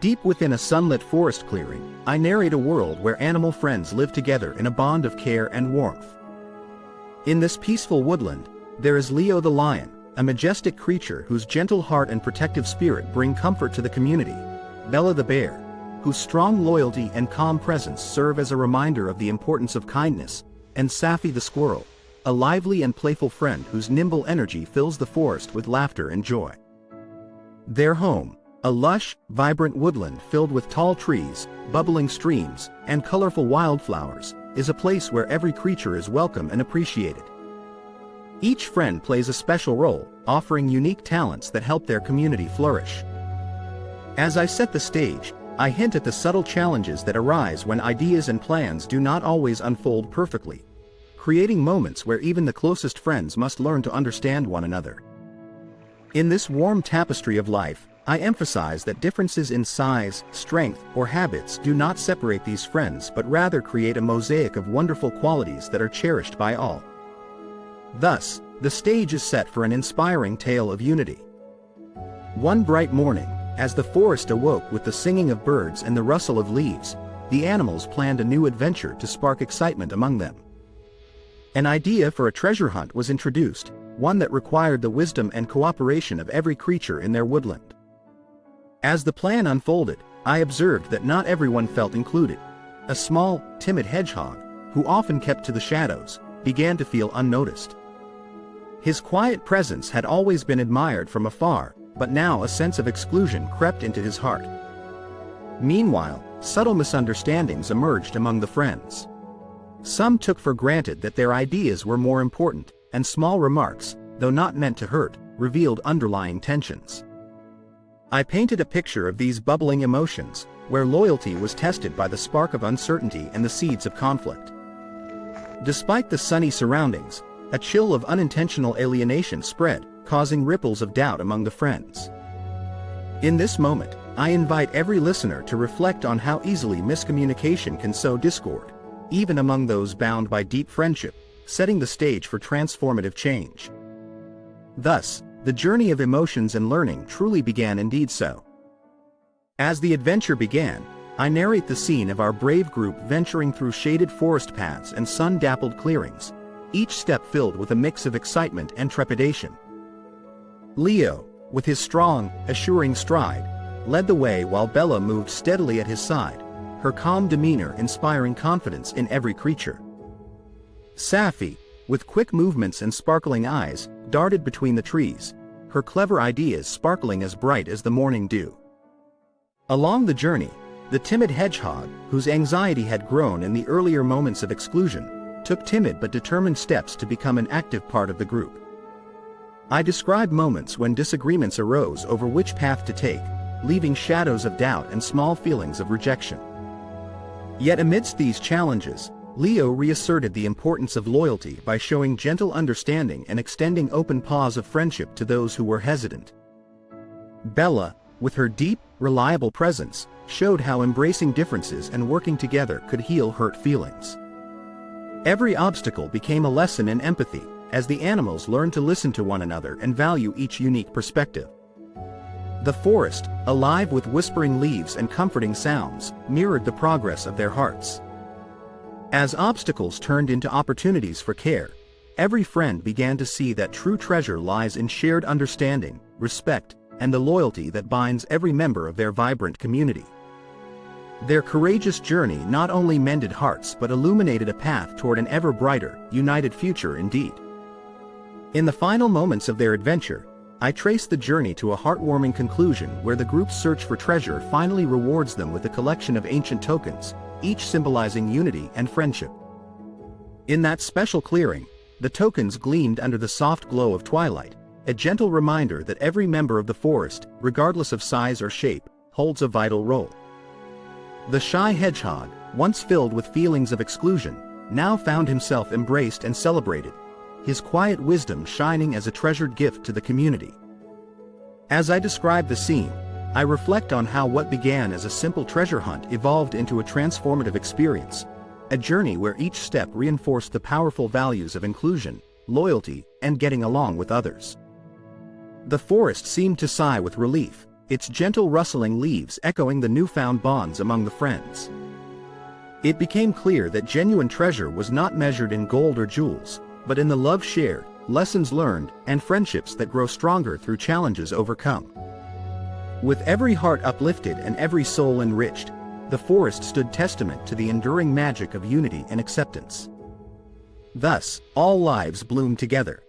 Deep within a sunlit forest clearing, I narrate a world where animal friends live together in a bond of care and warmth. In this peaceful woodland, there is Leo the lion, a majestic creature whose gentle heart and protective spirit bring comfort to the community, Bella the bear, whose strong loyalty and calm presence serve as a reminder of the importance of kindness, and Safi the squirrel, a lively and playful friend whose nimble energy fills the forest with laughter and joy. Their home, a lush, vibrant woodland filled with tall trees, bubbling streams, and colorful wildflowers, is a place where every creature is welcome and appreciated. Each friend plays a special role, offering unique talents that help their community flourish. As I set the stage, I hint at the subtle challenges that arise when ideas and plans do not always unfold perfectly, creating moments where even the closest friends must learn to understand one another. In this warm tapestry of life, I emphasize that differences in size, strength, or habits do not separate these friends but rather create a mosaic of wonderful qualities that are cherished by all. Thus, the stage is set for an inspiring tale of unity. One bright morning, as the forest awoke with the singing of birds and the rustle of leaves, the animals planned a new adventure to spark excitement among them. An idea for a treasure hunt was introduced, one that required the wisdom and cooperation of every creature in their woodland. As the plan unfolded, I observed that not everyone felt included. A small, timid hedgehog, who often kept to the shadows, began to feel unnoticed. His quiet presence had always been admired from afar, but now a sense of exclusion crept into his heart. Meanwhile, subtle misunderstandings emerged among the friends. Some took for granted that their ideas were more important, and small remarks, though not meant to hurt, revealed underlying tensions. I painted a picture of these bubbling emotions, where loyalty was tested by the spark of uncertainty and the seeds of conflict. Despite the sunny surroundings, a chill of unintentional alienation spread, causing ripples of doubt among the friends. In this moment, I invite every listener to reflect on how easily miscommunication can sow discord, even among those bound by deep friendship, setting the stage for transformative change. Thus, the journey of emotions and learning truly began indeed so. As the adventure began, I narrate the scene of our brave group venturing through shaded forest paths and sun-dappled clearings, each step filled with a mix of excitement and trepidation. Leo, with his strong, assuring stride, led the way while Bella moved steadily at his side, her calm demeanor inspiring confidence in every creature. Safi, with quick movements and sparkling eyes, darted between the trees, her clever ideas sparkling as bright as the morning dew. Along the journey, the timid hedgehog, whose anxiety had grown in the earlier moments of exclusion, took timid but determined steps to become an active part of the group. I describe moments when disagreements arose over which path to take, leaving shadows of doubt and small feelings of rejection. Yet amidst these challenges, Leo reasserted the importance of loyalty by showing gentle understanding and extending open paws of friendship to those who were hesitant. Bella, with her deep, reliable presence, showed how embracing differences and working together could heal hurt feelings. Every obstacle became a lesson in empathy, as the animals learned to listen to one another and value each unique perspective. The forest, alive with whispering leaves and comforting sounds, mirrored the progress of their hearts. As obstacles turned into opportunities for care, every friend began to see that true treasure lies in shared understanding, respect, and the loyalty that binds every member of their vibrant community. Their courageous journey not only mended hearts but illuminated a path toward an ever brighter, united future indeed. In the final moments of their adventure, I trace the journey to a heartwarming conclusion where the group's search for treasure finally rewards them with a collection of ancient tokens, each symbolizing unity and friendship. In that special clearing, the tokens gleamed under the soft glow of twilight, a gentle reminder that every member of the forest, regardless of size or shape, holds a vital role. The shy hedgehog, once filled with feelings of exclusion, now found himself embraced and celebrated, his quiet wisdom shining as a treasured gift to the community. As I describe the scene, I reflect on how what began as a simple treasure hunt evolved into a transformative experience, a journey where each step reinforced the powerful values of inclusion, loyalty, and getting along with others. The forest seemed to sigh with relief, its gentle rustling leaves echoing the newfound bonds among the friends. It became clear that genuine treasure was not measured in gold or jewels, but in the love shared, lessons learned, and friendships that grow stronger through challenges overcome. With every heart uplifted and every soul enriched, the forest stood testament to the enduring magic of unity and acceptance. Thus, all lives bloomed together,